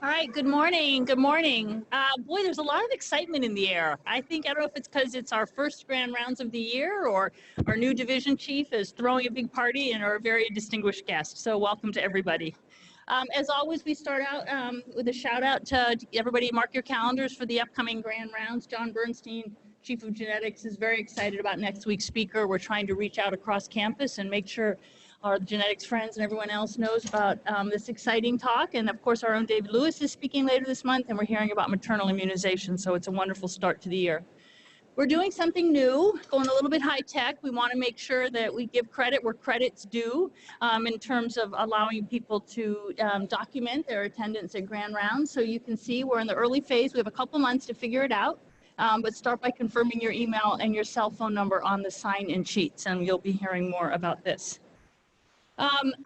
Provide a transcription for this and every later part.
All right, good morning. Good morning. Boy, there's a lot of excitement in the air. I don't know if it's because it's our first grand rounds of the year or our new division chief is throwing a big party and our very distinguished guest. So welcome to everybody. As always, we start out with a shout out to everybody. Mark your calendars for the upcoming grand rounds. John Bernstein, Chief of Genetics, is very excited about next week's speaker. We're trying to reach out across campus and make sure our genetics friends and everyone else knows about this exciting talk. And of course, our own David Lewis is speaking later this month, and we're hearing about maternal immunization. So it's a wonderful start to the year. We're doing something new, going a little bit high tech. We want to make sure that we give credit where credit's due in terms of allowing people to document their attendance at grand rounds. So you can see we're in the early phase. We have a couple months to figure it out. But start by confirming your email and your cell phone number on the sign-in sheets, and you'll be hearing more about this.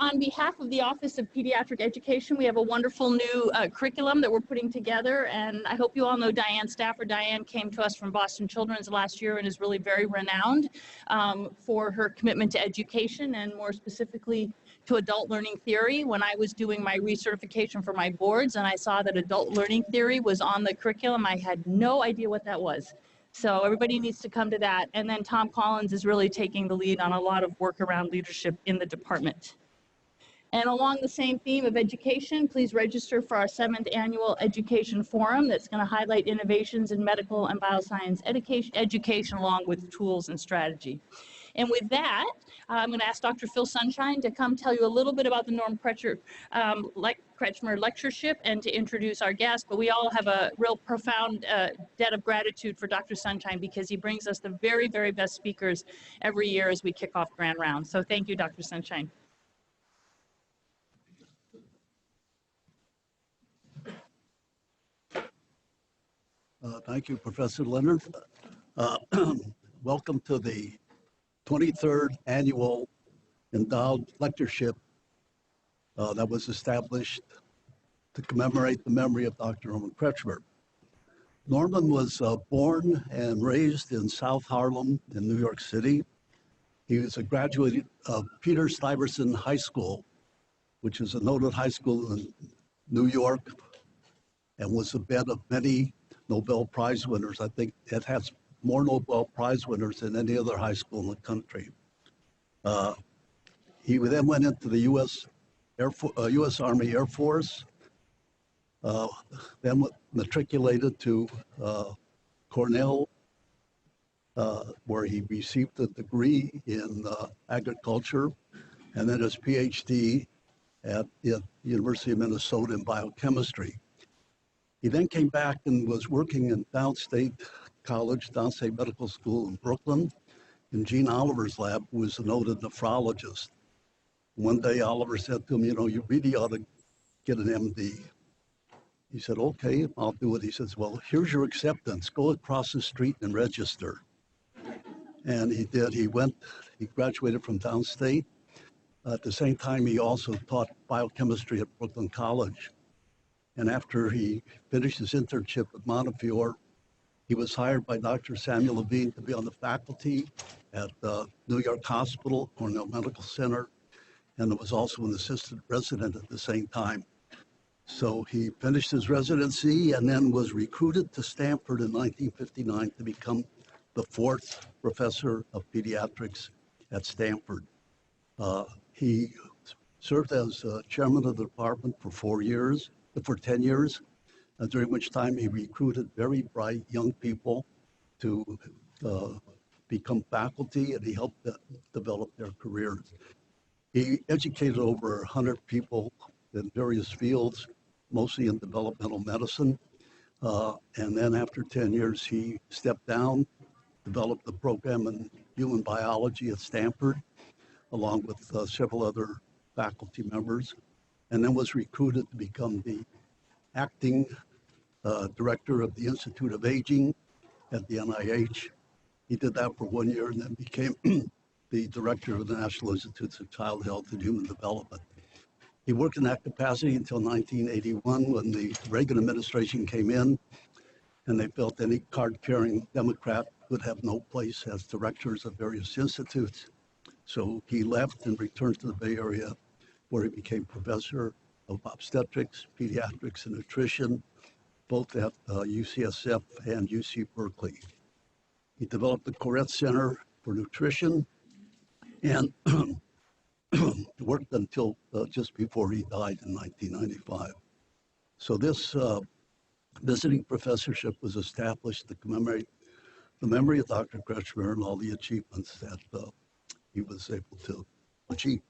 On behalf of the Office of Pediatric Education, we have a wonderful new curriculum that we're putting together, and I hope you all know Diane Stafford. Diane came to us from Boston Children's last year and is really very renowned for her commitment to education and more specifically to adult learning theory. When I was doing my recertification for my boards and I saw that adult learning theory was on the curriculum, I had no idea what that was. So everybody needs to come to that. And then Tom Collins is really taking the lead on a lot of work around leadership in the department. And along the same theme of education, please register for our 7th annual education forum that's going to highlight innovations in medical and bioscience education along with tools and strategy. And with that, I'm going to ask Dr. Phil Sunshine to come tell you a little bit about the Norm Kretchmer lectureship and to introduce our guest. But we all have a real profound debt of gratitude for Dr. Sunshine because he brings us the very, very best speakers every year as we kick off Grand Round. So thank you, Dr. Sunshine. Thank you, Professor Leonard. Welcome to the 23rd annual endowed lectureship that was established to commemorate the memory of Dr. Norman Kretchmer. Norman was born and raised in South Harlem in New York City. He was a graduate of Peter Stuyvesant High School, which is a noted high school in New York, and was the bed of many Nobel Prize winners. I think it has more Nobel Prize winners than any other high school in the country. He then went into the U.S. Army Air Force, then matriculated to Cornell, where he received a degree in agriculture, and then his PhD at the University of Minnesota in biochemistry. He then came back and was working in Downstate Medical School in Brooklyn, in Gene Oliver's lab, who was a noted nephrologist. One day Oliver said to him, you know, you really ought to get an MD. He said, okay, I'll do it. He says, well, here's your acceptance. Go across the street and register. And he did. He graduated from Downstate. At the same time, he also taught biochemistry at Brooklyn College. And after he finished his internship at Montefiore, he was hired by Dr. Samuel Levine to be on the faculty at New York Hospital, Cornell Medical Center, and was also an assistant resident at the same time. So he finished his residency and then was recruited to Stanford in 1959 to become the 4th professor of pediatrics at Stanford. He served as chairman of the department for 10 years, during which time he recruited very bright young people to become faculty, and he helped them develop their careers. He educated over 100 people in various fields, mostly in developmental medicine. And then after 10 years, he stepped down, developed a program in human biology at Stanford, along with several other faculty members, and then was recruited to become the acting director of the Institute of Aging at the NIH. He did that for 1 year and then became the director of the National Institutes of Child Health and Human Development. He worked in that capacity until 1981 when the Reagan administration came in and they felt any card-carrying Democrat would have no place as directors of various institutes. So he left and returned to the Bay Area, where he became professor of obstetrics, pediatrics, and nutrition, both at UCSF and UC Berkeley. He developed the Koretz Center for Nutrition and worked until just before he died in 1995. So this visiting professorship was established to commemorate the memory of Dr. Kretchmer and all the achievements that he was able to achieve.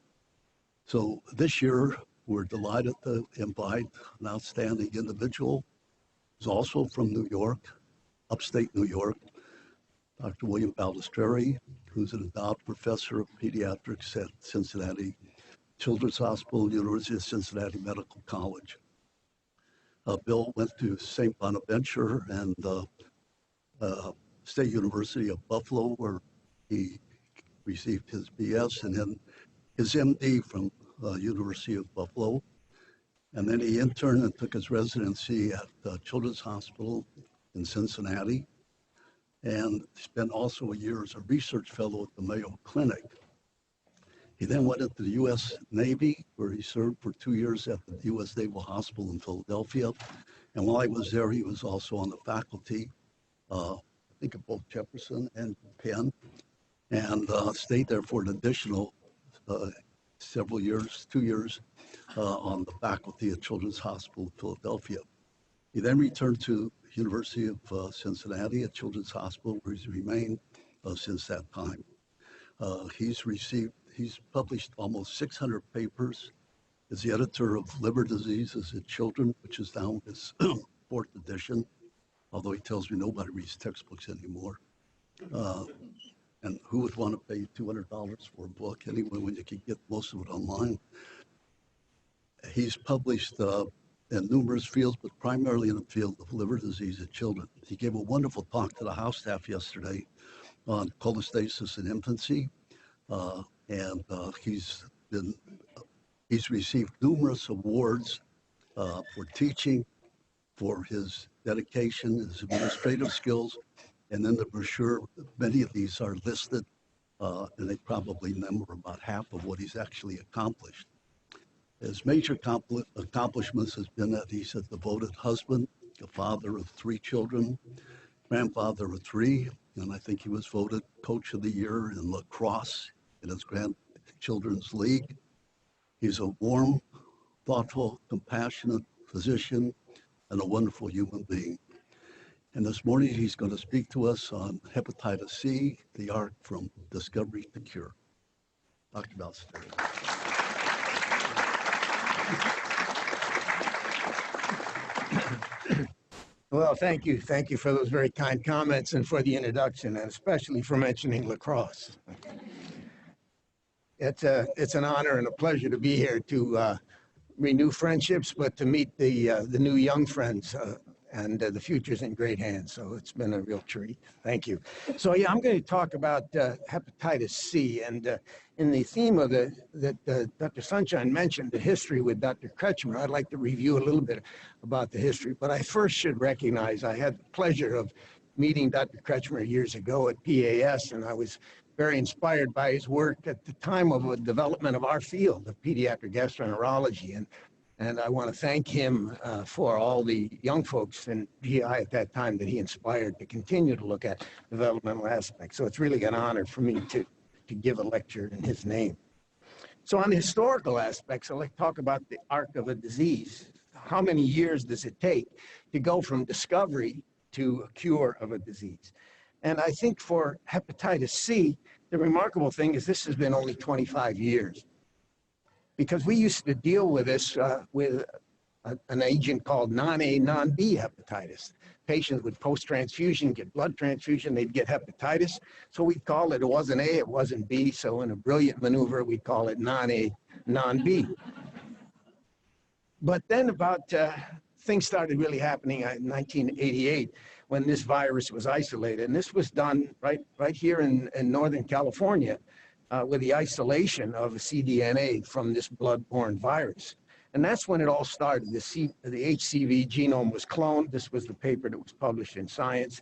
So this year, we're delighted to invite an outstanding individual who's also from New York, upstate New York, Dr. William Balistreri, who's an endowed professor of pediatrics at Cincinnati Children's Hospital, University of Cincinnati Medical College. Bill went to St. Bonaventure and State University of Buffalo, where he received his BS and then his MD from University of Buffalo. And then he interned and took his residency at Children's Hospital in Cincinnati, and spent also a year as a research fellow at the Mayo Clinic. He then went into the U.S. Navy, where he served for 2 years at the U.S. Naval Hospital in Philadelphia. And while he was there, he was also on the faculty, I think at both Jefferson and Penn, and stayed there for an additional several years, 2 years, on the faculty at Children's Hospital in Philadelphia. He then returned to University of Cincinnati at Children's Hospital, where he's remained since that time. He's published almost 600 papers. Is the editor of Liver Diseases in Children, which is now his 4th edition, although he tells me nobody reads textbooks anymore. And who would want to pay $200 for a book anyway when you can get most of it online? He's published in numerous fields, but primarily in the field of liver disease in children. He gave a wonderful talk to the House staff yesterday on cholestasis in infancy, and he's received numerous awards for teaching, for his dedication, his administrative skills, and in the brochure, many of these are listed, and they probably number about half of what he's actually accomplished. His major accomplishments has been that he's a devoted husband, a father of 3 children, grandfather of 3, and I think he was voted Coach of the Year in lacrosse in his grandchildren's league. He's a warm, thoughtful, compassionate physician and a wonderful human being. And this morning, he's going to speak to us on hepatitis C, the arc from discovery to cure. Dr. Balistreri. Well, thank you. Thank you for those very kind comments and for the introduction, and especially for mentioning lacrosse. It's an honor and a pleasure to be here to renew friendships, but to meet the new young friends, and the future's in great hands. So it's been a real treat. Thank you. So yeah, I'm going to talk about hepatitis C, and in the theme of that Dr. Sunshine mentioned, the history with Dr. Kretchmer, I'd like to review a little bit about the history. But I first should recognize I had the pleasure of meeting Dr. Kretchmer years ago at PAS, and I was very inspired by his work at the time of the development of our field of pediatric gastroenterology. And I want to thank him for all the young folks in GI at that time that he inspired to continue to look at developmental aspects. So it's really an honor for me to give a lecture in his name. So on the historical aspects, I'd like to talk about the arc of a disease. How many years does it take to go from discovery to a cure of a disease? And I think for hepatitis C, the remarkable thing is this has been only 25 years. Because we used to deal with this with an agent called non-A, non-B hepatitis. Patients with post-transfusion get blood transfusion, they'd get hepatitis. So we'd call it wasn't A, it wasn't B. So in a brilliant maneuver, we'd call it non-A, non-B. But then things started really happening in 1988 when this virus was isolated. And this was done right here in Northern California. With the isolation of cDNA from this blood-borne virus. And that's when it all started. The HCV genome was cloned. This was the paper that was published in Science,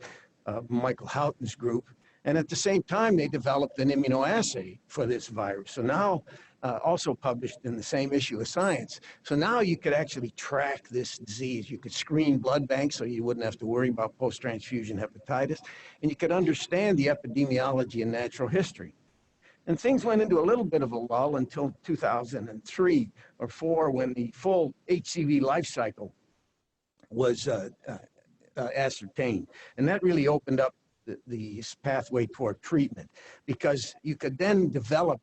Michael Houghton's group. And at the same time, they developed an immunoassay for this virus. So now also published in the same issue of Science. So now you could actually track this disease. You could screen blood banks so you wouldn't have to worry about post-transfusion hepatitis, and you could understand the epidemiology and natural history. And things went into a little bit of a lull until 2003 or 4, when the full HCV life cycle was ascertained. And that really opened up the pathway toward treatment, because you could then develop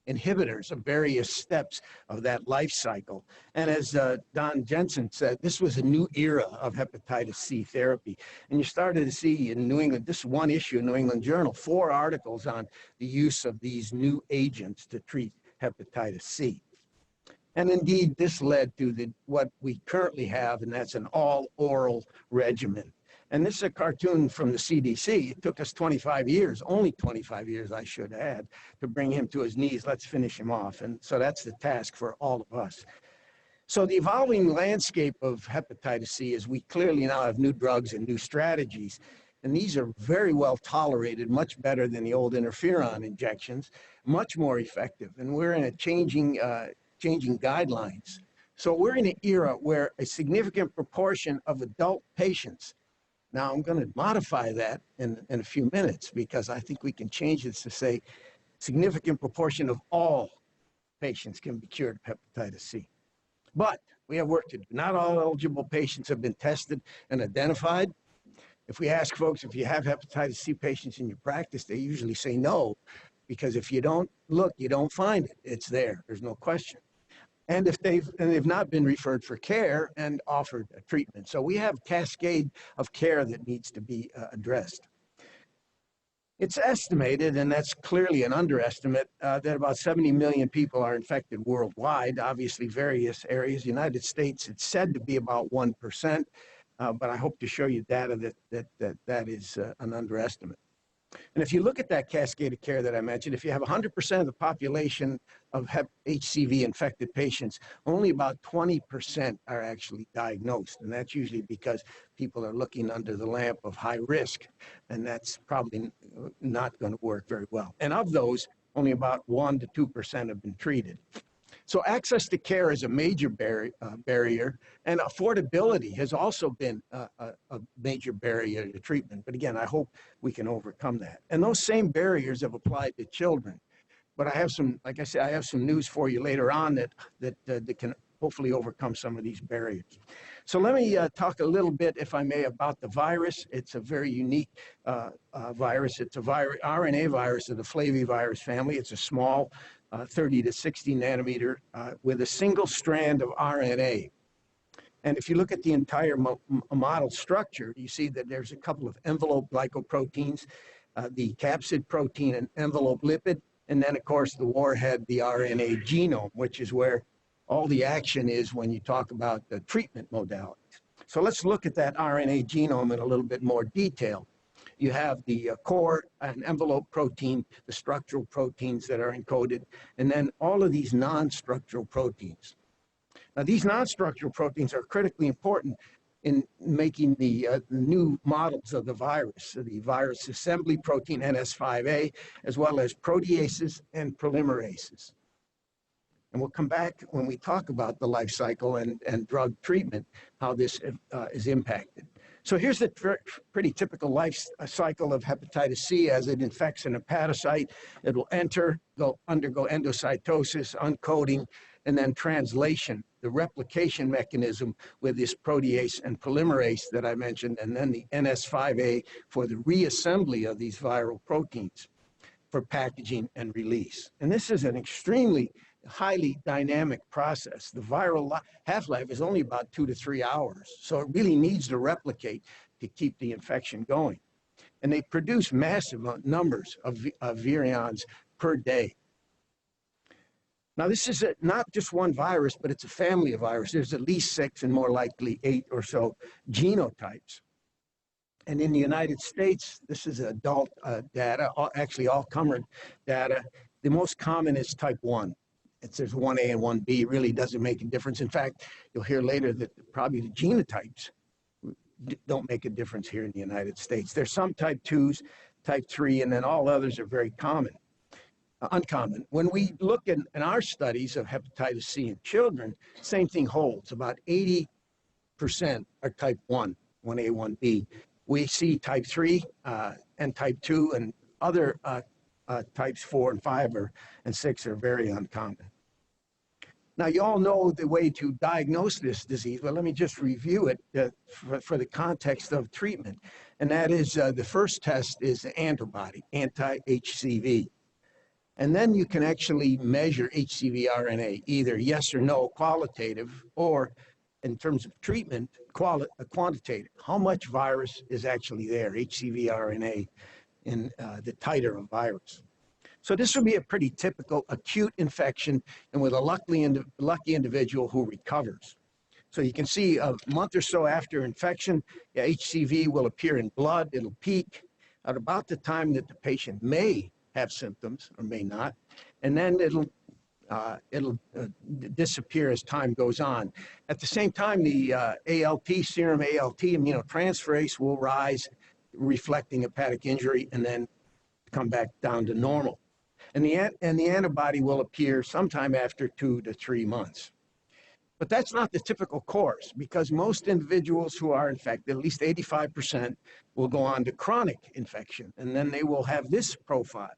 inhibitors of various steps of that life cycle. And as Don Jensen said, this was a new era of hepatitis C therapy. And you started to see in New England, this one issue in New England Journal, 4 articles on the use of these new agents to treat hepatitis C. And indeed, this led to what we currently have, and that's an all-oral regimen. And this is a cartoon from the CDC. It took us 25 years, only 25 years, I should add, to bring him to his knees. Let's finish him off. And so that's the task for all of us. So the evolving landscape of hepatitis C is we clearly now have new drugs and new strategies. And these are very well tolerated, much better than the old interferon injections, much more effective. And we're in a changing guidelines. So we're in an era where a significant proportion of adult patients, now I'm going to modify that in a few minutes, because I think we can change this to say significant proportion of all patients can be cured of hepatitis C. But we have work to do. Not all eligible patients have been tested and identified. If we ask folks if you have hepatitis C patients in your practice, they usually say no, because if you don't look, you don't find it. It's there. There's no question. And if they've not been referred for care and offered a treatment. So we have a cascade of care that needs to be addressed. It's estimated, and that's clearly an underestimate, that about 70 million people are infected worldwide, obviously various areas. United States, it's said to be about 1%, but I hope to show you data that is an underestimate. And if you look at that cascade of care that I mentioned, if you have 100% of the population of HCV infected patients, only about 20% are actually diagnosed. And that's usually because people are looking under the lamp of high risk, and that's probably not going to work very well. And of those, only about 1 to 2% have been treated. So access to care is a major barrier, and affordability has also been a major barrier to treatment. But again, I hope we can overcome that. And those same barriers have applied to children. But I have some, like I said, I have some news for you later on that can hopefully overcome some of these barriers. So let me talk a little bit, if I may, about the virus. It's a very unique virus. It's a RNA virus of the flavivirus family. It's a small 30 to 60 nanometer with a single strand of RNA. And if you look at the entire model structure, you see that there's a couple of envelope glycoproteins, the capsid protein and envelope lipid, and then, of course, the warhead, the RNA genome, which is where all the action is when you talk about the treatment modalities. So let's look at that RNA genome in a little bit more detail. You have the core and envelope protein, the structural proteins that are encoded, and then all of these non-structural proteins. Now, these non-structural proteins are critically important in making the new models of the virus. So the virus assembly protein NS5A, as well as proteases and polymerases. And we'll come back when we talk about the life cycle and drug treatment, how this is impacted. So here's the pretty typical life cycle of hepatitis C. As it infects an hepatocyte, it will undergo endocytosis, uncoating, and then translation, the replication mechanism with this protease and polymerase that I mentioned, and then the NS5A for the reassembly of these viral proteins for packaging and release. And this is an extremely highly dynamic process. The viral half-life is only about 2 to 3 hours, so it really needs to replicate to keep the infection going. And they produce massive numbers of virions per day. Now, this is not just one virus, but it's a family of viruses. There's at least 6 and more likely 8 or so genotypes. And in the United States, this is adult data, actually all-comer data. The most common is type 1. There's 1A and 1B, really doesn't make a difference. In fact, you'll hear later that probably the genotypes don't make a difference here in the United States. There's some type 2s, type 3, and then all others are very common. uncommon. When we look in our studies of hepatitis C in children, same thing holds. About 80% are type 1, 1A, 1B. We see type 3 and type 2 and other types 4 and 5 and 6 are very uncommon. Now, you all know the way to diagnose this disease, but let me just review it for the context of treatment. And that is the first test is the antibody, anti-HCV. And then you can actually measure HCV RNA, either yes or no, qualitative, or in terms of treatment, quantitative. How much virus is actually there, HCV RNA, in the titer of virus. So this would be a pretty typical acute infection and with a lucky individual who recovers. So you can see a month or so after infection, HCV will appear in blood. It'll peak at about the time that the patient may have symptoms or may not, and then it'll disappear as time goes on. At the same time, the ALT, serum ALT aminotransferase will rise, reflecting hepatic injury, and then come back down to normal. And the antibody will appear sometime after 2 to 3 months. But that's not the typical course, because most individuals who are infected, at least 85%, will go on to chronic infection, and then they will have this profile.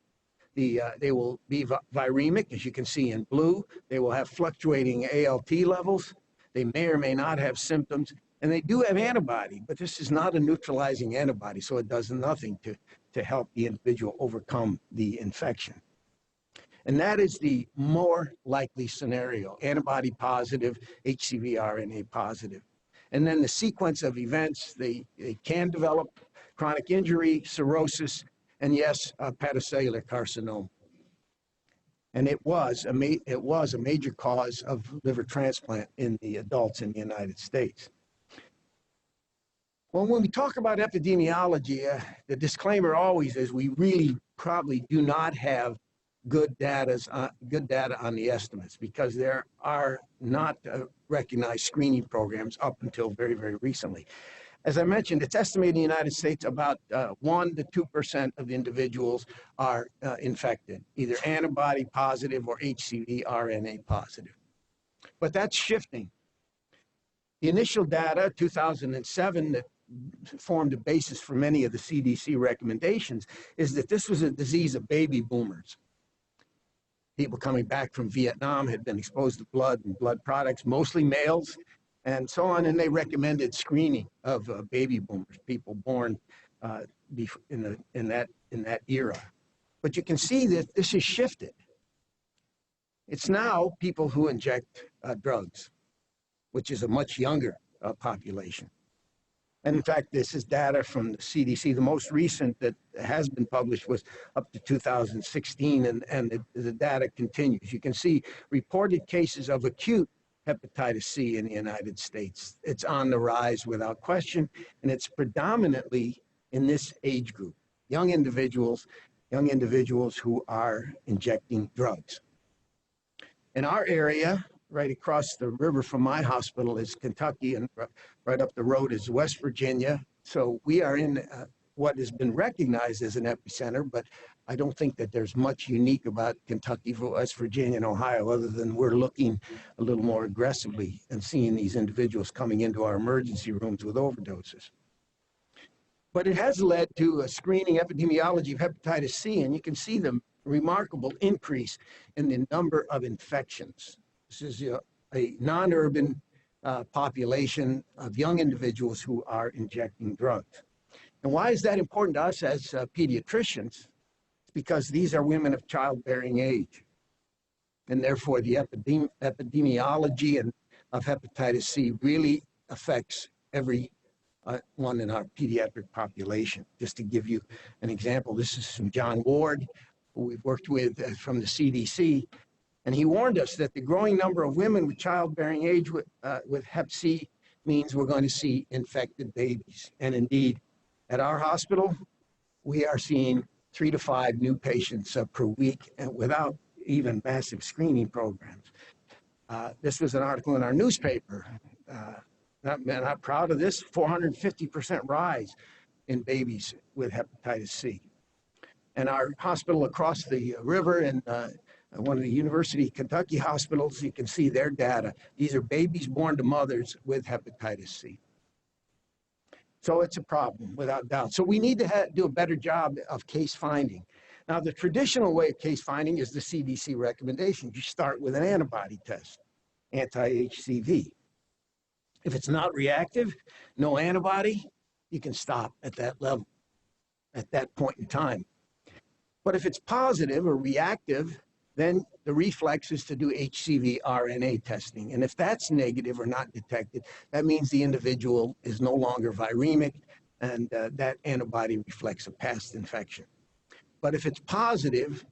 They will be viremic, as you can see in blue. They will have fluctuating ALT levels. They may or may not have symptoms, and they do have antibody, but this is not a neutralizing antibody, so it does nothing to help the individual overcome the infection. And that is the more likely scenario, antibody positive, HCV RNA positive. And then the sequence of events, they can develop chronic injury, cirrhosis, and yes, hepatocellular carcinoma. And it was a major cause of liver transplant in the adults in the United States. Well, when we talk about epidemiology, the disclaimer always is we really probably do not have good data on the estimates, because there are not recognized screening programs up until very, very recently. As I mentioned, it's estimated in the United States about 1 to 2% of the individuals are infected, either antibody positive or HCV RNA positive. But that's shifting. The initial data, 2007, that formed the basis for many of the CDC recommendations, is that this was a disease of baby boomers. People coming back from Vietnam had been exposed to blood and blood products, mostly males, and so on, and they recommended screening of baby boomers, people born in that era. But you can see that this has shifted. It's now people who inject drugs, which is a much younger population. And in fact, this is data from the CDC. The most recent that has been published was up to 2016, and the data continues. You can see reported cases of acute hepatitis C in the United States. It's on the rise without question, and it's predominantly in this age group, young individuals who are injecting drugs. In our area, right across the river from my hospital is Kentucky, and right up the road is West Virginia. So we are in what has been recognized as an epicenter, but I don't think that there's much unique about Kentucky, West Virginia, and Ohio, other than we're looking a little more aggressively and seeing these individuals coming into our emergency rooms with overdoses. But it has led to a screening epidemiology of hepatitis C, and you can see the remarkable increase in the number of infections. This is a non-urban population of young individuals who are injecting drugs. And why is that important to us as pediatricians? It's because these are women of childbearing age. And therefore, the epidemiology of hepatitis C really affects every one in our pediatric population. Just to give you an example, this is from John Ward, who we've worked with from the CDC. And he warned us that the growing number of women with childbearing age with Hep C means we're going to see infected babies. And indeed, at our hospital, we are seeing 3 to 5 new patients per week, and without even massive screening programs. This was an article in our newspaper. Not proud of this, 450% rise in babies with hepatitis C. And our hospital across the river in one of the University of Kentucky hospitals, you can see their data. These are babies born to mothers with hepatitis C. So it's a problem, without doubt. So we need to do a better job of case finding. Now, the traditional way of case finding is the CDC recommendation. You start with an antibody test, anti-HCV. If it's not reactive, no antibody, you can stop at that level, at that point in time. But if it's positive or reactive, then the reflex is to do HCV RNA testing. And if that's negative or not detected, that means the individual is no longer viremic, and that antibody reflects a past infection. But if it's positive,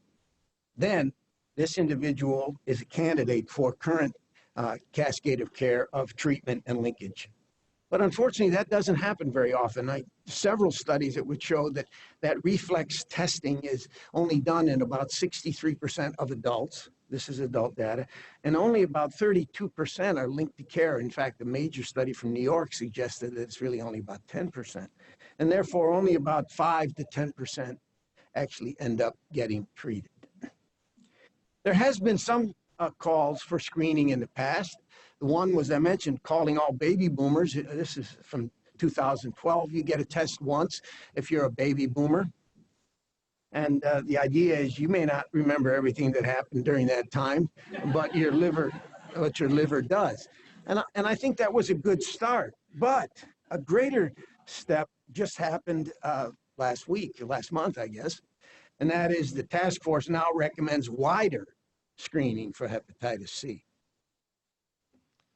then this individual is a candidate for current cascade of care of treatment and linkage. But unfortunately, that doesn't happen very often. Several studies that would show that reflex testing is only done in about 63% of adults. This is adult data. And only about 32% are linked to care. In fact, a major study from New York suggested that it's really only about 10%. And therefore, only about 5 to 10% actually end up getting treated. There has been some calls for screening in the past. The one was, I mentioned, calling all baby boomers. This is from 2012. You get a test once if you're a baby boomer. And the idea is you may not remember everything that happened during that time, but your liver does. And I think that was a good start. But a greater step just happened last month, I guess. And that is the task force now recommends wider screening for hepatitis C.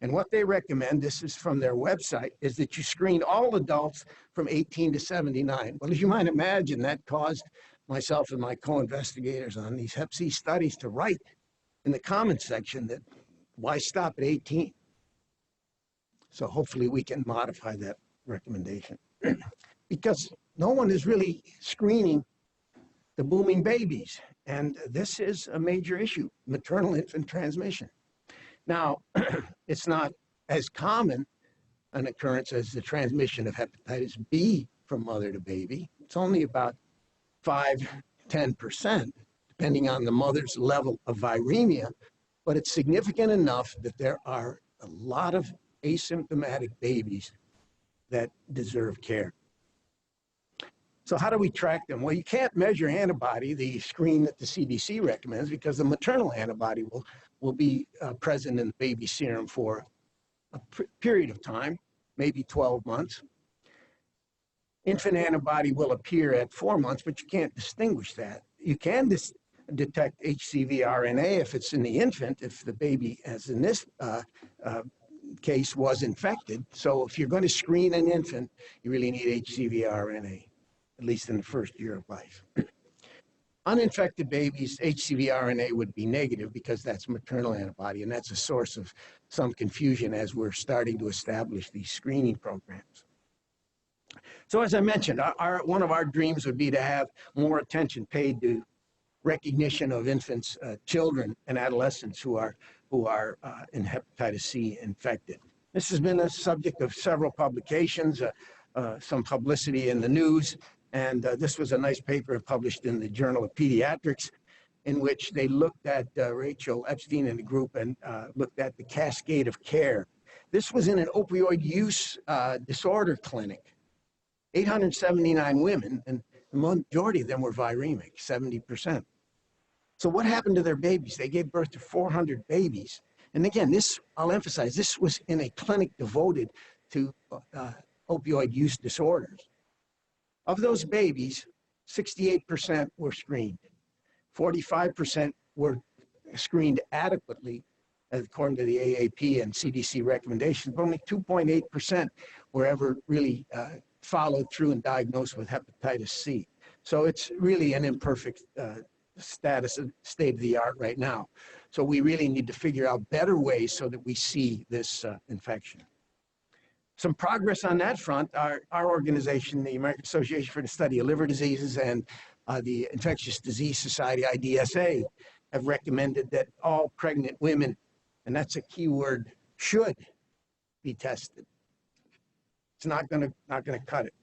And what they recommend, this is from their website, is that you screen all adults from 18 to 79. Well, as you might imagine, that caused myself and my co-investigators on these Hep C studies to write in the comments section that why stop at 18? So hopefully we can modify that recommendation. Because no one is really screening the booming babies. And this is a major issue, maternal infant transmission. Now, it's not as common an occurrence as the transmission of hepatitis B from mother to baby. It's only about 5–10%, depending on the mother's level of viremia, but it's significant enough that there are a lot of asymptomatic babies that deserve care. So how do we track them? Well, you can't measure antibody, the screen that the CDC recommends, because the maternal antibody will be present in the baby serum for a period of time, maybe 12 months. Infant antibody will appear at 4 months, but you can't distinguish that. You can detect HCV RNA if it's in the infant, if the baby, as in this case, was infected. So if you're going to screen an infant, you really need HCV RNA, at least in the first year of life. Uninfected babies, HCV RNA would be negative because that's maternal antibody, and that's a source of some confusion as we're starting to establish these screening programs. So as I mentioned, one of our dreams would be to have more attention paid to recognition of infants, children, and adolescents who are in hepatitis C infected. This has been a subject of several publications, some publicity in the news. And this was a nice paper published in the Journal of Pediatrics, in which they looked at Rachel Epstein and the group and looked at the cascade of care. This was in an opioid use disorder clinic. 879 women, and the majority of them were viremic, 70%. So what happened to their babies? They gave birth to 400 babies. And again, this, I'll emphasize, this was in a clinic devoted to opioid use disorders. Of those babies, 68% were screened. 45% were screened adequately, according to the AAP and CDC recommendations, but only 2.8% were ever really followed through and diagnosed with hepatitis C. So it's really an imperfect status, state of the art right now. So we really need to figure out better ways so that we see this infection. Some progress on that front, our organization, the American Association for the Study of Liver Diseases, and the Infectious Disease Society, IDSA, have recommended that all pregnant women, and that's a key word, should be tested. It's not gonna cut it.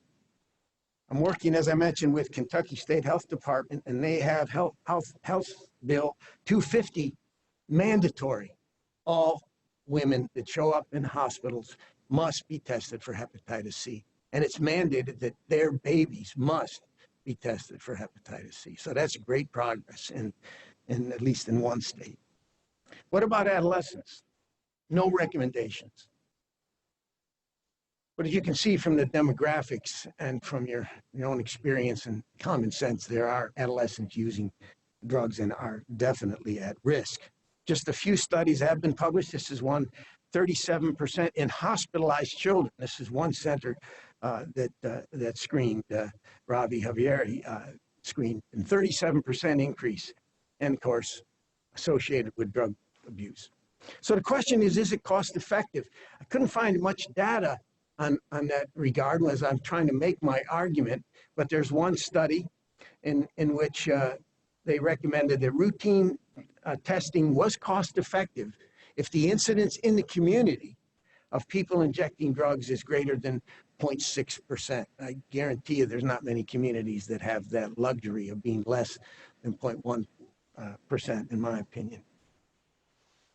I'm working, as I mentioned, with Kentucky State Health Department, and they have Health Bill 250 mandatory. All women that show up in hospitals must be tested for hepatitis C. And it's mandated that their babies must be tested for hepatitis C. So that's great progress, in at least in one state. What about adolescents? No recommendations. But as you can see from the demographics and from your own experience and common sense, there are adolescents using drugs and are definitely at risk. Just a few studies have been published. This is one, 37% in hospitalized children. This is one center that screened, Ravi Javieri screened, and 37% increase, and of course, associated with drug abuse. So the question is it cost effective? I couldn't find much data on that regard as I'm trying to make my argument, but there's one study in which they recommended that routine testing was cost effective if the incidence in the community of people injecting drugs is greater than 0.6%. I guarantee you there's not many communities that have that luxury of being less than 0.1%, in my opinion.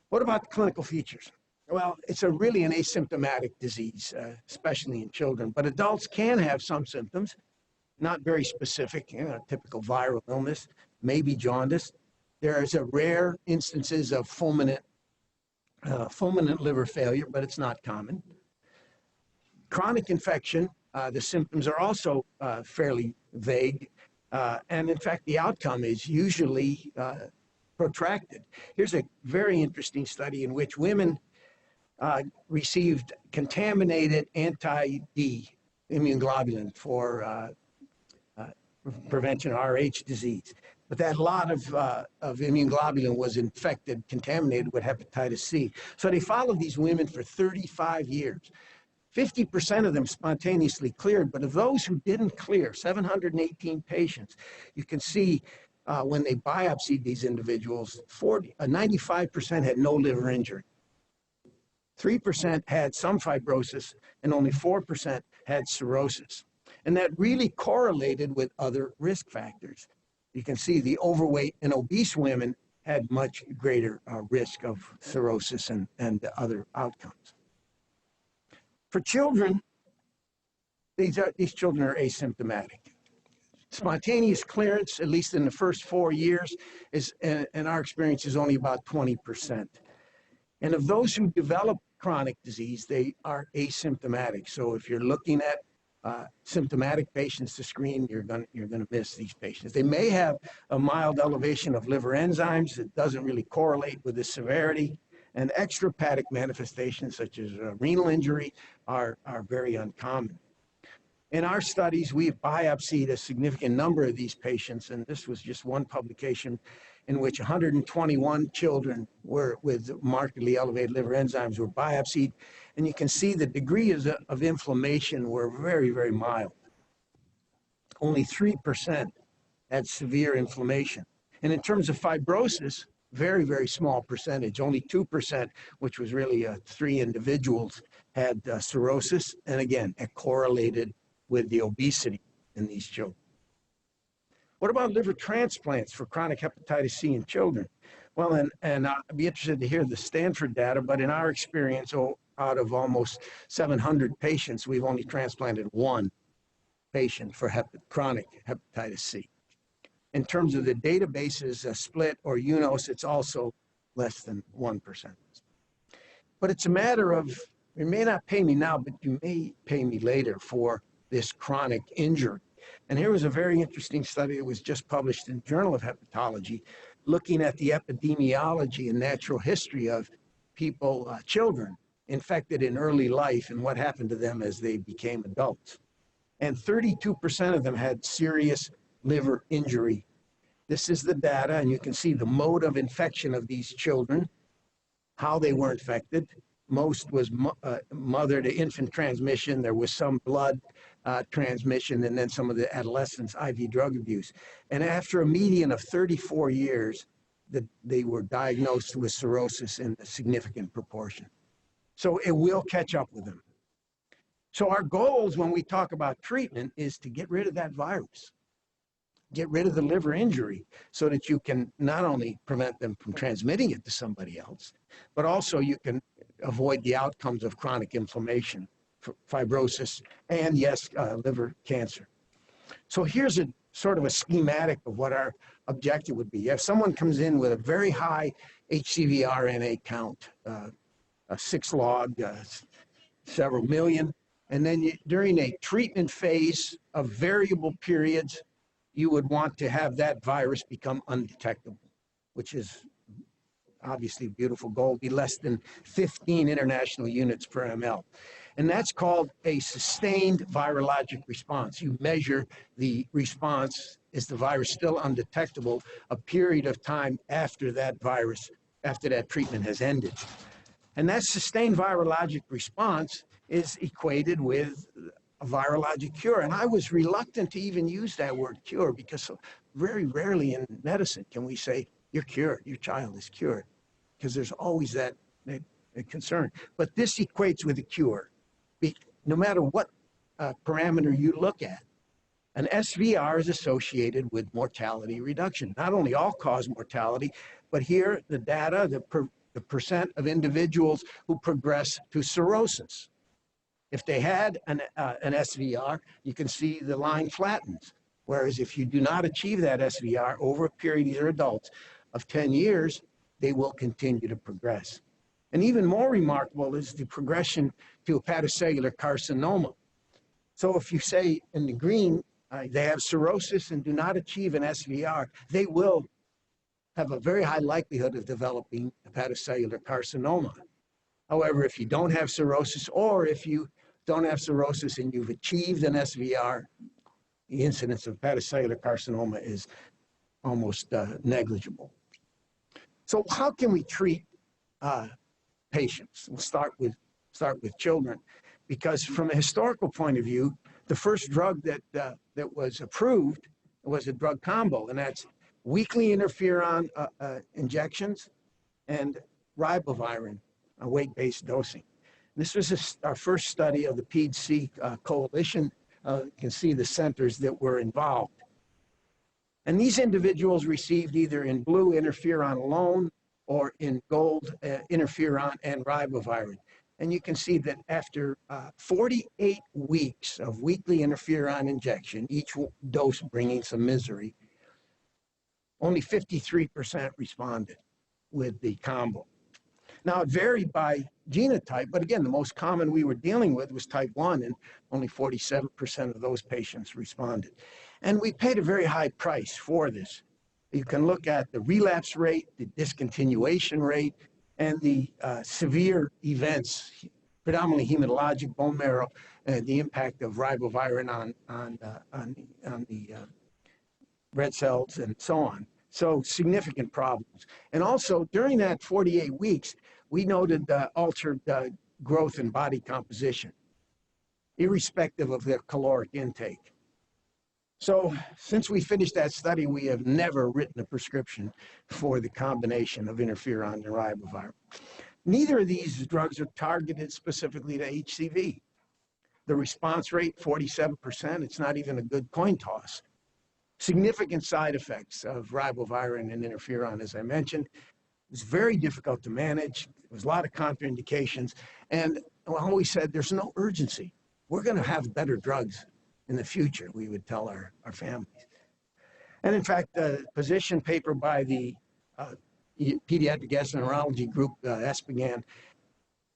What about the clinical features? Well, it's really an asymptomatic disease, especially in children, but adults can have some symptoms, not very specific, typical viral illness, maybe jaundice. There is a rare instances of fulminant liver failure, but it's not common. Chronic infection, the symptoms are also fairly vague, and in fact, the outcome is usually protracted. Here's a very interesting study in which women received contaminated anti-D immunoglobulin for prevention of Rh disease. But that lot of immunoglobulin was infected, contaminated with hepatitis C. So they followed these women for 35 years. 50% of them spontaneously cleared, but of those who didn't clear, 718 patients, you can see when they biopsied these individuals, 95% had no liver injury. 3% had some fibrosis, and only 4% had cirrhosis. And that really correlated with other risk factors. You can see the overweight and obese women had much greater risk of cirrhosis and other outcomes. For children, these children are asymptomatic. Spontaneous clearance, at least in the first 4 years, is, in our experience, is only about 20%. And of those who develop chronic disease, they are asymptomatic. So if you're looking at symptomatic patients to screen, you're going to miss these patients. They may have a mild elevation of liver enzymes that doesn't really correlate with the severity, and extrahepatic manifestations such as renal injury are very uncommon. In our studies, we've biopsied a significant number of these patients, and this was just one publication in which 121 children with markedly elevated liver enzymes were biopsied, and you can see the degrees of inflammation were very, very mild. Only 3% had severe inflammation. And in terms of fibrosis, very, very small percentage, only 2%, which was really 3 individuals had cirrhosis, and again, it correlated with the obesity in these children. What about liver transplants for chronic hepatitis C in children? Well, and I'd be interested to hear the Stanford data, but in our experience, out of almost 700 patients, we've only transplanted 1 patient for chronic hepatitis C. In terms of the databases, split or UNOS, it's also less than 1%. But it's a matter of, you may not pay me now, but you may pay me later for this chronic injury. And here was a very interesting study that was just published in Journal of Hepatology, looking at the epidemiology and natural history of people, children infected in early life and what happened to them as they became adults. And 32% of them had serious liver injury. This is the data, and you can see the mode of infection of these children, how they were infected. Most was mother to infant transmission. There was some blood transmission, and then some of the adolescents' IV drug abuse. And after a median of 34 years, they were diagnosed with cirrhosis in a significant proportion. So it will catch up with them. So our goals when we talk about treatment is to get rid of that virus, get rid of the liver injury so that you can not only prevent them from transmitting it to somebody else, but also you can avoid the outcomes of chronic inflammation, fibrosis, and yes, liver cancer. So here's a sort of a schematic of what our objective would be. If someone comes in with a very high HCV RNA count, a 6 log, several million, and then during a treatment phase of variable periods, you would want to have that virus become undetectable, which is obviously a beautiful goal, be less than 15 international units per ml. And that's called a sustained virologic response. You measure the response, is the virus still undetectable a period of time after that virus, after that treatment has ended. And that sustained virologic response is equated with a virologic cure. And I was reluctant to even use that word cure because very rarely in medicine can we say, you're cured, your child is cured, because there's always that concern. But this equates with a cure. No matter what parameter you look at, an SVR is associated with mortality reduction. Not only all-cause mortality, but here the data, the percent of individuals who progress to cirrhosis. If they had an SVR, you can see the line flattens. Whereas if you do not achieve that SVR over a period, these are adults, of 10 years, they will continue to progress. And even more remarkable is the progression to hepatocellular carcinoma. So if you say in the green, they have cirrhosis and do not achieve an SVR, they will have a very high likelihood of developing hepatocellular carcinoma. However, if you don't have cirrhosis, or if you don't have cirrhosis and you've achieved an SVR, the incidence of hepatocellular carcinoma is almost negligible. So how can we treat patients? We'll start with children, because from a historical point of view, the first drug that was approved was a drug combo, and that's weekly interferon injections and ribavirin, weight-based dosing. This was our first study of the Ped C coalition. You can see the centers that were involved. And these individuals received either in blue interferon alone or in gold interferon and ribavirin. And you can see that after 48 weeks of weekly interferon injection, each dose bringing some misery, only 53% responded with the combo. Now, it varied by genotype, but again, the most common we were dealing with was type 1, and only 47% of those patients responded. And we paid a very high price for this. You can look at the relapse rate, the discontinuation rate, and the severe events, predominantly hematologic, bone marrow, and the impact of ribavirin on the red cells and so on. So significant problems. And also during that 48 weeks, we noted altered growth and body composition, irrespective of their caloric intake. So since we finished that study, we have never written a prescription for the combination of interferon and ribavirin. Neither of these drugs are targeted specifically to HCV. The response rate, 47%, it's not even a good coin toss. Significant side effects of ribavirin and interferon, as I mentioned. It was very difficult to manage. There was a lot of contraindications. And I always said, there's no urgency. We're going to have better drugs in the future, we would tell our families. And in fact, the position paper by the Pediatric Gastroenterology Group, ESPGHAN,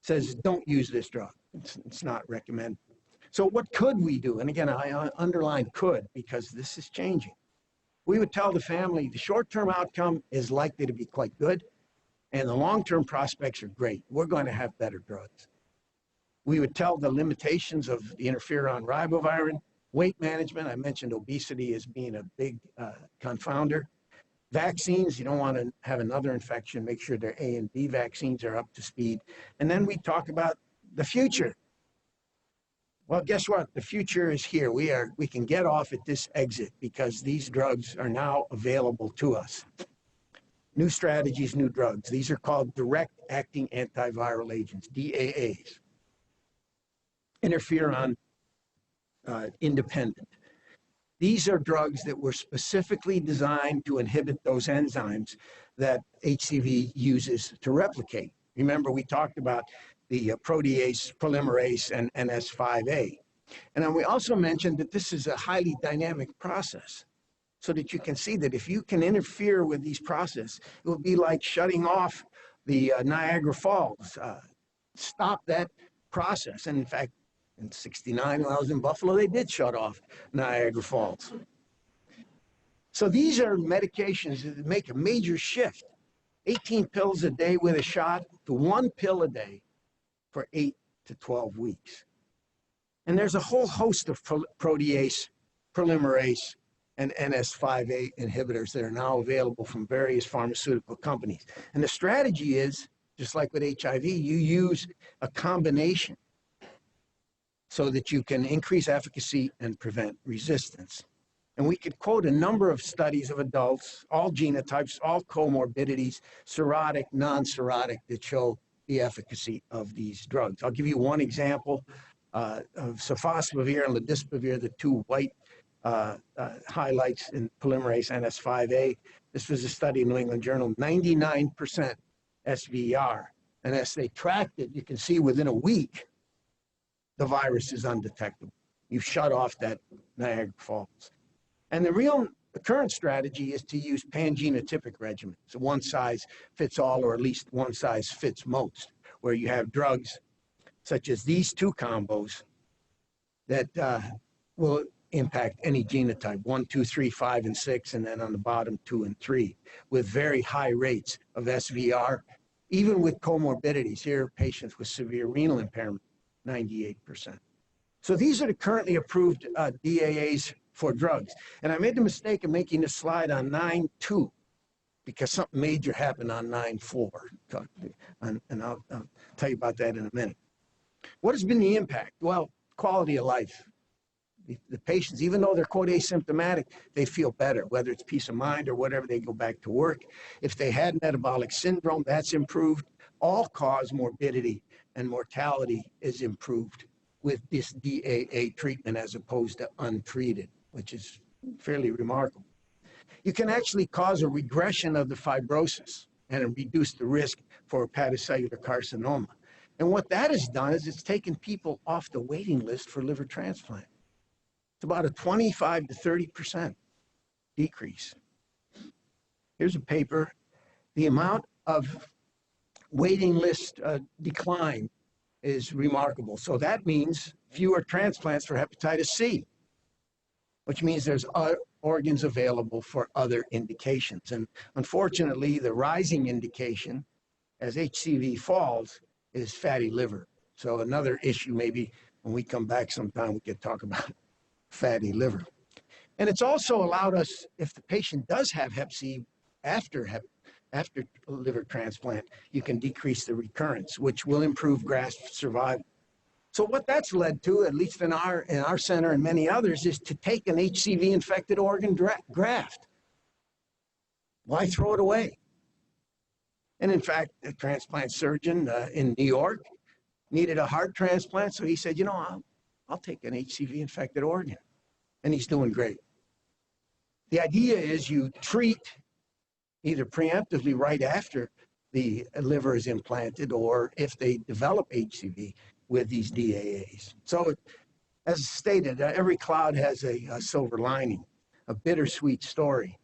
says don't use this drug. It's not recommended. So what could we do? And again, I underline could, because this is changing. We would tell the family the short-term outcome is likely to be quite good, and the long-term prospects are great. We're going to have better drugs. We would tell the limitations of the interferon ribavirin, weight management. I mentioned obesity as being a big confounder. Vaccines, you don't want to have another infection. Make sure their A and B vaccines are up to speed. And then we talk about the future. Well, guess what? The future is here. We can get off at this exit because these drugs are now available to us. New strategies, new drugs. These are called direct-acting antiviral agents, DAAs. interferon independent. These are drugs that were specifically designed to inhibit those enzymes that HCV uses to replicate. Remember, we talked about the protease, polymerase, and NS5A. And then we also mentioned that this is a highly dynamic process, so that you can see that if you can interfere with these processes, it would be like shutting off the Niagara Falls. Stop that process. And in fact, in '69, when I was in Buffalo, they did shut off Niagara Falls. So these are medications that make a major shift. 18 pills a day with a shot to 1 pill a day for 8 to 12 weeks. And there's a whole host of protease, polymerase, and NS5A inhibitors that are now available from various pharmaceutical companies. And the strategy is, just like with HIV, you use a combination so that you can increase efficacy and prevent resistance. And we could quote a number of studies of adults, all genotypes, all comorbidities, cirrhotic, non-cirrhotic, that show the efficacy of these drugs. I'll give you one example of sofosbuvir and ladisbuvir, the two white highlights in polymerase NS5A. This was a study in New England Journal, 99% SVR. And as they tracked it, you can see within a week, the virus is undetectable. You shut off that Niagara Falls. And the current strategy is to use pangenotypic regimens, so one size fits all, or at least one size fits most, where you have drugs such as these two combos that will impact any genotype, 1, 2, 3, 5, and 6, and then on the bottom 2 and 3, with very high rates of SVR, even with comorbidities. Here, patients with severe renal impairment, 98%. So these are the currently approved DAAs for drugs. And I made the mistake of making this slide on 9/2 because something major happened on 9/4. And I'll tell you about that in a minute. What has been the impact? Well, quality of life. The patients, even though they're quote asymptomatic, they feel better, whether it's peace of mind or whatever, they go back to work. If they had metabolic syndrome, that's improved. All-cause morbidity and mortality is improved with this DAA treatment as opposed to untreated, which is fairly remarkable. You can actually cause a regression of the fibrosis and reduce the risk for hepatocellular carcinoma. And what that has done is it's taken people off the waiting list for liver transplant. It's about a 25 to 30% decrease. Here's a paper. The amount of waiting list decline is remarkable. So that means fewer transplants for hepatitis C, which means there's organs available for other indications. And unfortunately, the rising indication as HCV falls is fatty liver. So another issue, maybe when we come back sometime, we could talk about fatty liver. And it's also allowed us, if the patient does have hep C after liver transplant, you can decrease the recurrence, which will improve graft survival. So what that's led to, at least in our center and many others, is to take an HCV-infected organ graft. Why throw it away? And in fact, a transplant surgeon in New York needed a heart transplant, so he said, you know, I'll take an HCV-infected organ. And he's doing great. The idea is you treat either preemptively right after the liver is implanted, or if they develop HCV, with these DAAs. So as stated, every cloud has a silver lining, a bittersweet story.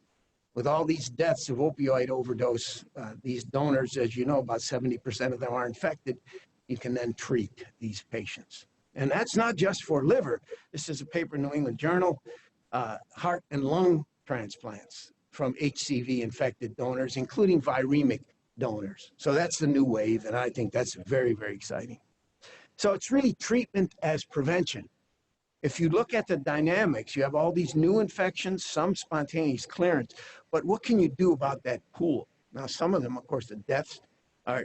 With all these deaths of opioid overdose, these donors, as you know, about 70% of them are infected. You can then treat these patients. And that's not just for liver. This is a paper in New England Journal, heart and lung transplants from HCV-infected donors, including viremic donors. So that's the new wave, and I think that's very, very exciting. So it's really treatment as prevention. If you look at the dynamics, you have all these new infections, some spontaneous clearance, but what can you do about that pool? Now, some of them, of course, the deaths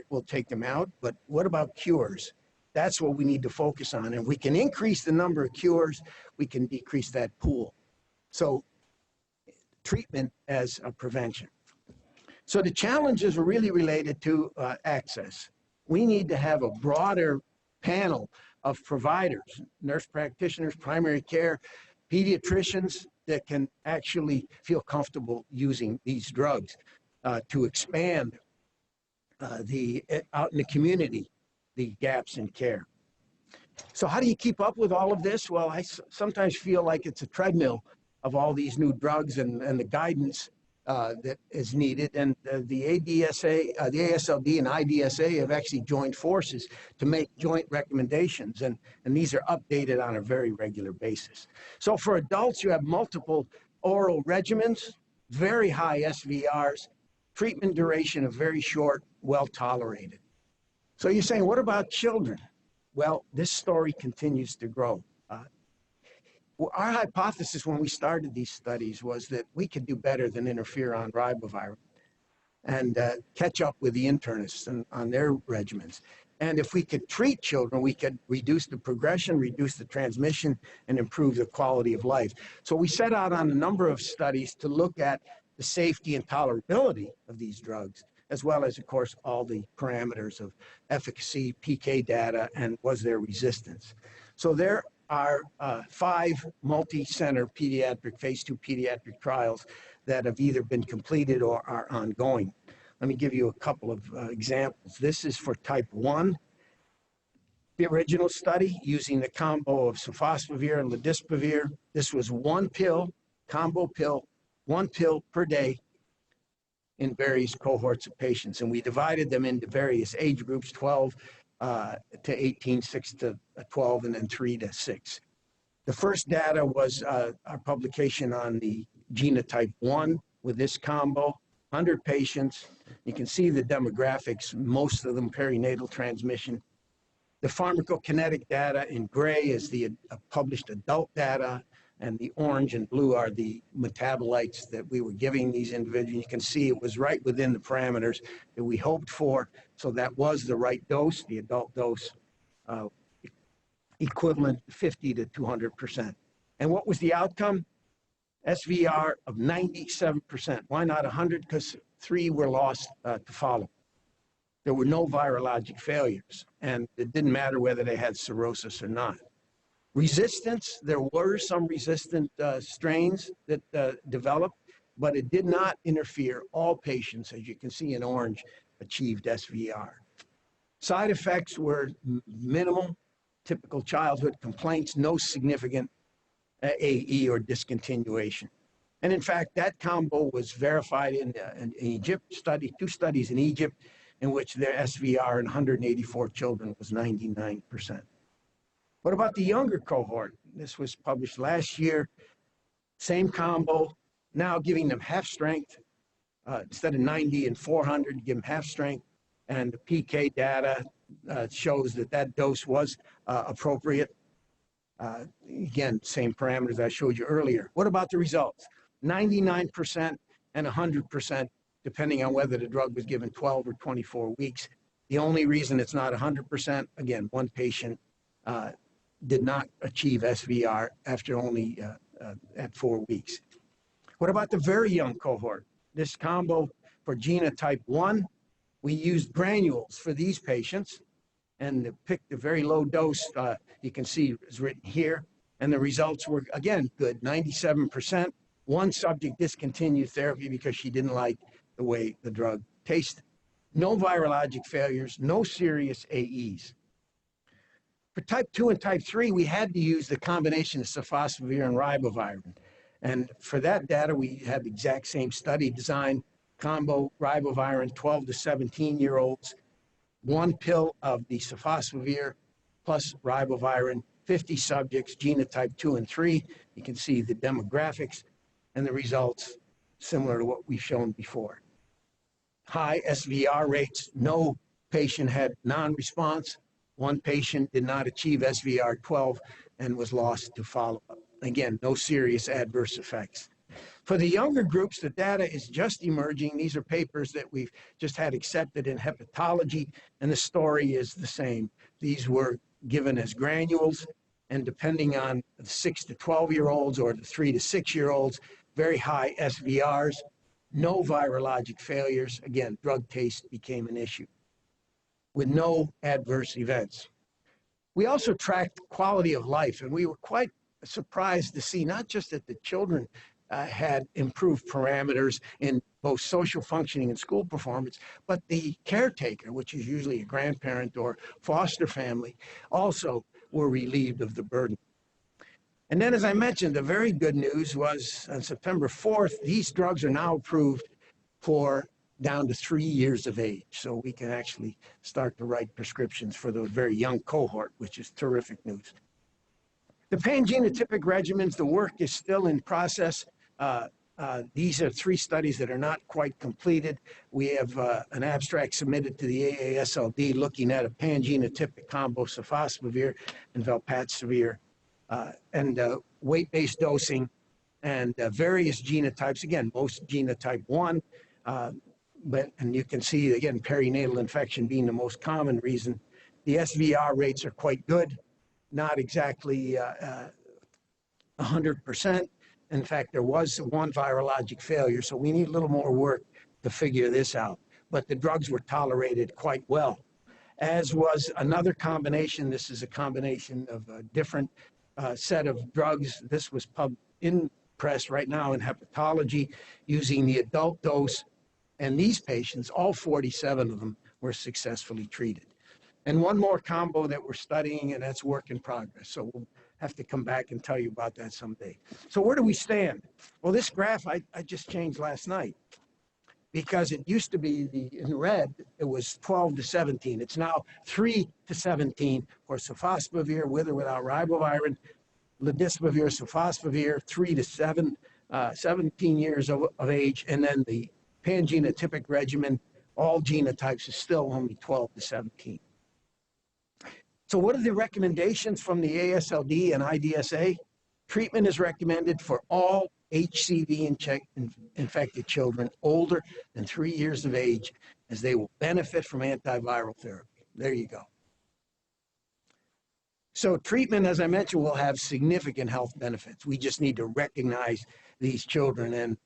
will take them out, but what about cures? That's what we need to focus on. And we can increase the number of cures, we can decrease that pool. So treatment as a prevention. So the challenges are really related to access. We need to have a broader panel of providers, nurse practitioners, primary care, pediatricians that can actually feel comfortable using these drugs to expand out in the community, the gaps in care. So how do you keep up with all of this? Well, I sometimes feel like it's a treadmill of all these new drugs and the guidance that is needed. And the ADSA, the ASLD and IDSA have actually joined forces to make joint recommendations. And these are updated on a very regular basis. So for adults, you have multiple oral regimens, very high SVRs, treatment duration of very short, well tolerated. So you're saying, what about children? Well, this story continues to grow. Our hypothesis when we started these studies was that we could do better than interferon ribavirin and catch up with the internists on their regimens. And if we could treat children, we could reduce the progression, reduce the transmission, and improve the quality of life. So we set out on a number of studies to look at the safety and tolerability of these drugs, as well as, of course, all the parameters of efficacy, PK data, and was there resistance. So there are 5 multi-center pediatric, phase 2 pediatric trials that have either been completed or are ongoing. Let me give you a couple of examples. This is for type 1. The original study using the combo of sofosbuvir and ladispavir. This was one pill, combo pill, 1 pill per day in various cohorts of patients. And we divided them into various age groups, 12 to 18, 6 to 12, and then 3 to 6. The first data was our publication on the genotype 1 with this combo, 100 patients. You can see the demographics, most of them perinatal transmission. The pharmacokinetic data in gray is the published adult data, and the orange and blue are the metabolites that we were giving these individuals. You can see it was right within the parameters that we hoped for, so that was the right dose, the adult dose, equivalent 50 to 200%. And what was the outcome? SVR of 97%. Why not 100? Because 3 were lost to follow. There were no virologic failures, and it didn't matter whether they had cirrhosis or not. Resistance, there were some resistant strains that developed, but it did not interfere. All patients, as you can see in orange, achieved SVR. Side effects were minimal, typical childhood complaints, no significant AE or discontinuation. And in fact, that combo was verified in Egypt, 2 studies in Egypt, in which their SVR in 184 children was 99%. What about the younger cohort? This was published last year. Same combo, now giving them half strength. Instead of 90 and 400, give them half strength. And the PK data shows that that dose was appropriate. Again, same parameters I showed you earlier. What about the results? 99% and 100%, depending on whether the drug was given 12 or 24 weeks. The only reason it's not 100%, again, one patient did not achieve SVR after only at 4 weeks. What about the very young cohort? This combo for genotype 1, we used granules for these patients and picked a very low dose. You can see it's written here, and the results were, again, good, 97%. One subject discontinued therapy because she didn't like the way the drug tasted. No virologic failures, no serious AEs. For type 2 and type 3, we had to use the combination of sofosbuvir and ribavirin. And for that data, we had the exact same study design, combo ribavirin, 12 to 17-year-olds, 1 pill of the sofosbuvir plus ribavirin, 50 subjects, genotype 2 and 3. You can see the demographics and the results similar to what we've shown before. High SVR rates, no patient had non-response. 1 patient did not achieve SVR 12 and was lost to follow-up. Again, no serious adverse effects. For the younger groups, the data is just emerging. These are papers that we've just had accepted in hepatology, and the story is the same. These were given as granules, and depending on the 6 to 12-year-olds or the 3 to 6-year-olds, very high SVRs, no virologic failures. Again, drug taste became an issue with no adverse events. We also tracked quality of life, and we were quite surprised to see not just that the children had improved parameters in both social functioning and school performance, but the caretaker, which is usually a grandparent or foster family, also were relieved of the burden. And then, as I mentioned, the very good news was on September 4th, these drugs are now approved for down to 3 years of age. So we can actually start to write prescriptions for the very young cohort, which is terrific news. The pan-genotypic regimens, the work is still in process. These are 3 studies that are not quite completed. We have an abstract submitted to the AASLD looking at a pan-genotypic combo sofosbuvir and velpatasvir and weight-based dosing and various genotypes. Again, most genotype 1, and you can see, again, perinatal infection being the most common reason. The SVR rates are quite good, not exactly 100%. In fact, there was one virologic failure, so we need a little more work to figure this out. But the drugs were tolerated quite well, as was another combination. This is a combination of a different set of drugs. This was in press right now in Hepatology using the adult dose. And these patients, all 47 of them, were successfully treated. And one more combo that we're studying, and that's work in progress. So we'll have to come back and tell you about that someday. So where do we stand? Well, this graph I just changed last night because it used to be in red, it was 12 to 17. It's now 3 to 17 for sofosbuvir with or without ribavirin, ladisbavir, sofosbuvir, 3 to 17 years of age, and then the pan-genotypic regimen, all genotypes, is still only 12 to 17. So what are the recommendations from the ASLD and IDSA? Treatment is recommended for all HCV-infected children older than 3 years of age, as they will benefit from antiviral therapy. There you go. So treatment, as I mentioned, will have significant health benefits. We just need to recognize these children and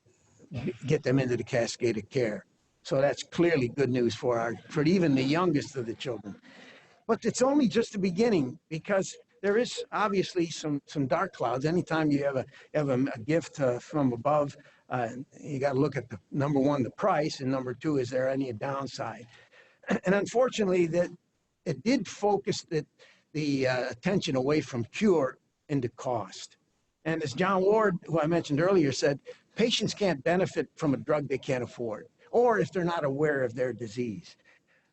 get them into the cascade of care. So that's clearly good news for even the youngest of the children. But it's only just the beginning, because there is obviously some dark clouds. Anytime you have a gift from above, you got to look at number one, the price, and number two, is there any downside? And unfortunately, that it did focus the attention away from cure into cost. And as John Ward, who I mentioned earlier, said, patients can't benefit from a drug they can't afford, or if they're not aware of their disease.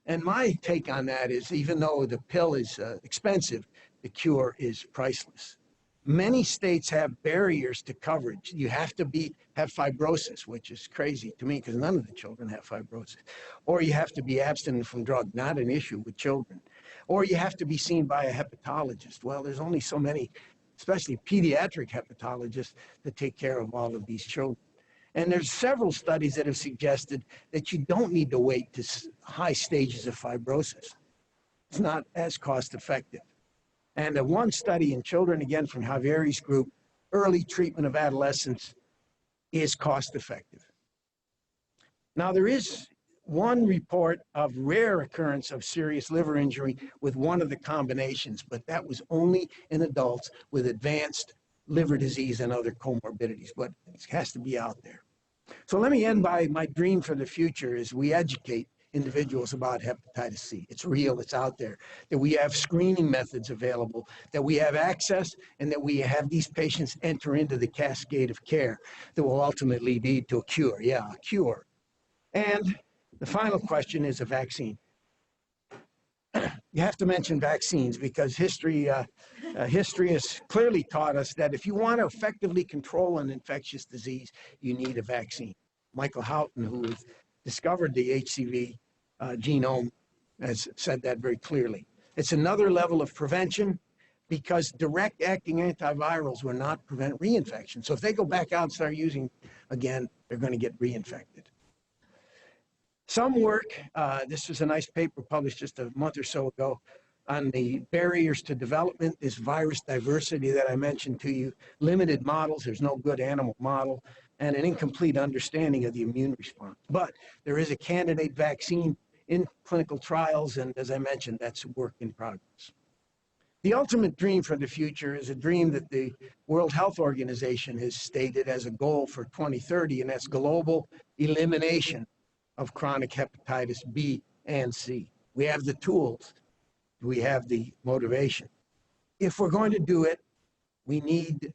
And my take on that is, even though the pill is expensive, the cure is priceless. Many states have barriers to coverage. You have to have fibrosis, which is crazy to me because none of the children have fibrosis. Or you have to be abstinent from drug, not an issue with children. Or you have to be seen by a hepatologist. Well, there's only so many, especially pediatric hepatologists, that take care of all of these children. And there's several studies that have suggested that you don't need to wait to high stages of fibrosis. It's not as cost effective. And one study in children, again from Javieri's group, early treatment of adolescents is cost effective. Now, there is one report of rare occurrence of serious liver injury with one of the combinations, but that was only in adults with advanced liver disease and other comorbidities, but it has to be out there. So let me end by my dream for the future is we educate individuals about hepatitis C. It's real, it's out there, that we have screening methods available, that we have access, and that we have these patients enter into the cascade of care that will ultimately lead to a cure. Yeah, a cure. And the final question is a vaccine. You have to mention vaccines because history has clearly taught us that if you want to effectively control an infectious disease, you need a vaccine. Michael Houghton, who discovered the HCV genome, has said that very clearly. It's another level of prevention because direct-acting antivirals will not prevent reinfection. So if they go back out and start using again, they're going to get reinfected. Some work, this was a nice paper published just a month or so ago, on the barriers to development, this virus diversity that I mentioned to you, limited models, there's no good animal model, and an incomplete understanding of the immune response. But there is a candidate vaccine in clinical trials, and as I mentioned, that's work in progress. The ultimate dream for the future is a dream that the World Health Organization has stated as a goal for 2030, and that's global elimination of chronic hepatitis B and C. We have the tools. We have the motivation. If we're going to do it, we need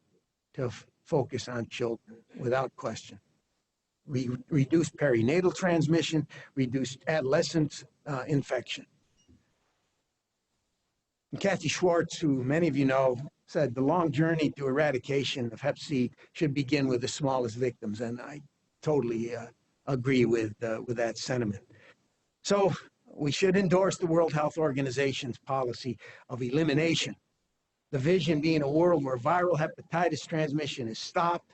to focus on children without question. Reduce perinatal transmission, reduce adolescent infection. And Kathy Schwartz, who many of you know, said the long journey to eradication of Hep C should begin with the smallest victims, and I totally agree with that sentiment. So we should endorse the World Health Organization's policy of elimination, the vision being a world where viral hepatitis transmission is stopped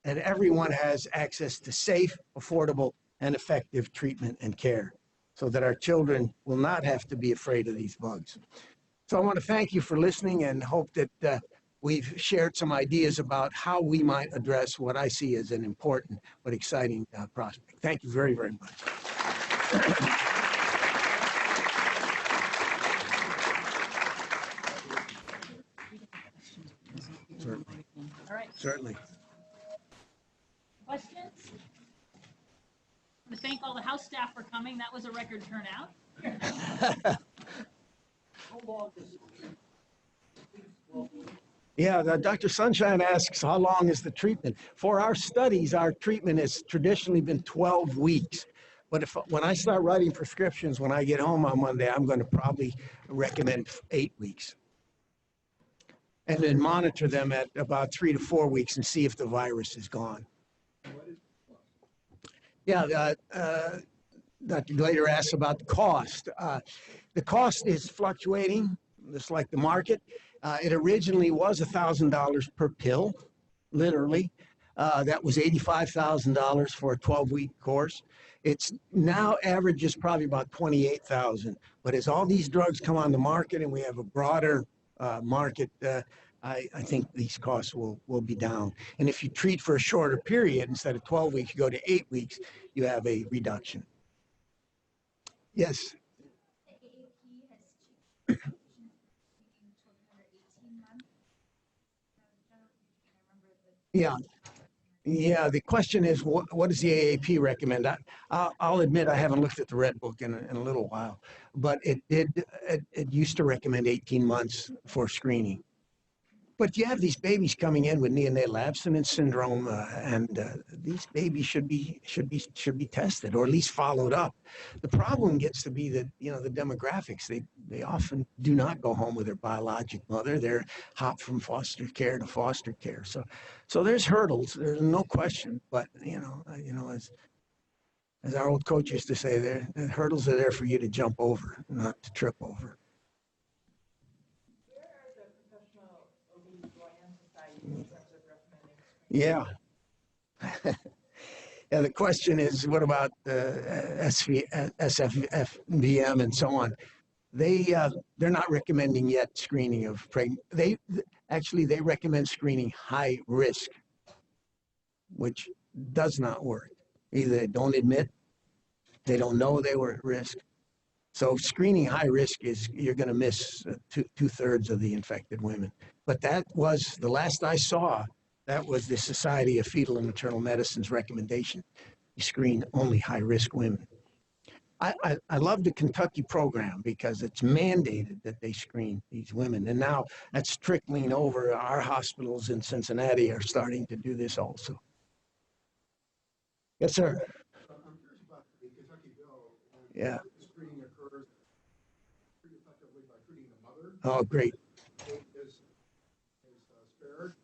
and everyone has access to safe, affordable, and effective treatment and care so that our children will not have to be afraid of these bugs. So I want to thank you for listening and hope that we've shared some ideas about how we might address what I see as an important but exciting prospect. Thank you very, very much. Certainly. All right. Certainly. Questions? I want to thank all the House staff for coming. That was a record turnout. Yeah, Dr. Sunshine asks, how long is the treatment? For our studies, our treatment has traditionally been 12 weeks. But when I start writing prescriptions, when I get home on Monday, I'm going to probably recommend 8 weeks. And then monitor them at about 3 to 4 weeks and see if the virus is gone. Yeah, Dr. Glader asks about the cost. The cost is fluctuating, just like the market. It originally was $1,000 per pill, literally. That was $85,000 for a 12-week course. It's now averages probably about $28,000. But as all these drugs come on the market and we have a broader market, I think these costs will be down. And if you treat for a shorter period, instead of 12 weeks, you go to 8 weeks, you have a reduction. Yes. Yeah. Yeah, the question is, what does the AAP recommend? I'll admit I haven't looked at the Red Book in a little while, but it used to recommend 18 months for screening. But you have these babies coming in with neonatal abstinence syndrome, and these babies should be tested or at least followed up. The problem gets to be that, you know, the demographics, they often do not go home with their biologic mother. They're hopped from foster care to foster care. So there's hurdles. There's no question. But you know, as our old coach used to say, the hurdles are there for you to jump over, not to trip over. Yeah. Yeah, the question is, what about SFVM and so on? They're not recommending yet screening of pregnant. They recommend screening high risk, which does not work. Either they don't admit, they don't know they were at risk. So screening high risk is you're going to miss two-thirds of the infected women. But that was the last I saw. That was the Society of Fetal and Maternal Medicine's recommendation. You screen only high-risk women. I love the Kentucky program because it's mandated that they screen these women. And now that's trickling over. Our hospitals in Cincinnati are starting to do this also. Yes, sir. I'm curious about the Kentucky bill. Yeah. The screening occurs pretty effectively by treating the mother. Oh, great. Is spared.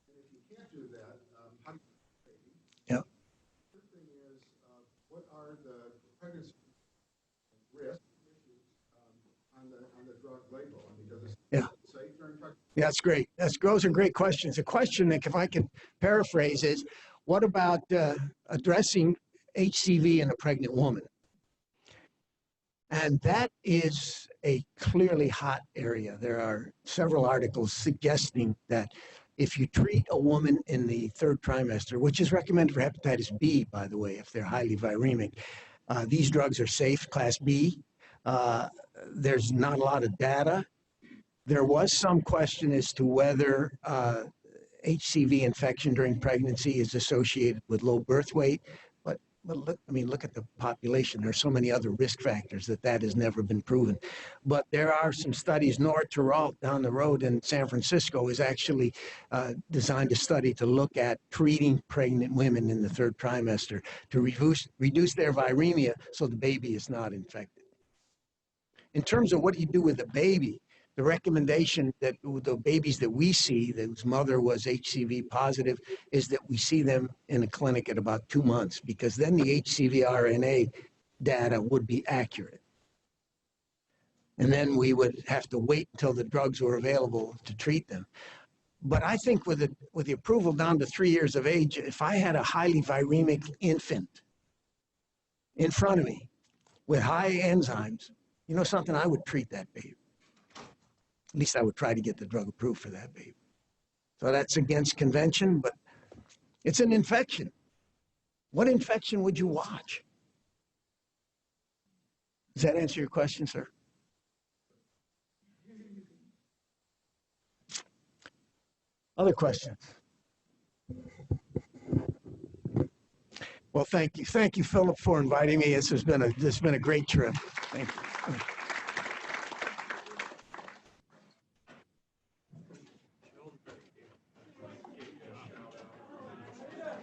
And if you can't do that, how do you treat the baby? Yeah. The third thing is, what are the pregnancy risks on the drug label? I mean, does it say during pregnancy? Yeah, that's great. Those are great questions. The question, Nick, if I can paraphrase, is what about addressing HCV in a pregnant woman? And that is a clearly hot area. There are several articles suggesting that if you treat a woman in the third trimester, which is recommended for hepatitis B, by the way, if they're highly viremic, these drugs are safe, class B. There's not a lot of data. There was some question as to whether HCV infection during pregnancy is associated with low birth weight, but look, I mean, look at the population. There's so many other risk factors that has never been proven. But there are some studies. Nora Turalt down the road in San Francisco is actually designed a study to look at treating pregnant women in the third trimester to reduce their viremia so the baby is not infected. In terms of what do you do with the baby, the recommendation that the babies that we see, whose mother was HCV positive, is that we see them in a clinic at about 2 months, because then the HCV RNA data would be accurate. And then we would have to wait until the drugs were available to treat them. But I think with the approval down to 3 years of age, if I had a highly viremic infant in front of me with high enzymes, you know something, I would treat that baby. At least I would try to get the drug approved for that baby. So that's against convention, but it's an infection. What infection would you watch? Does that answer your question, sir? Other questions? Well, thank you. Thank you, Philip, for inviting me. This has been a great trip. Thank you.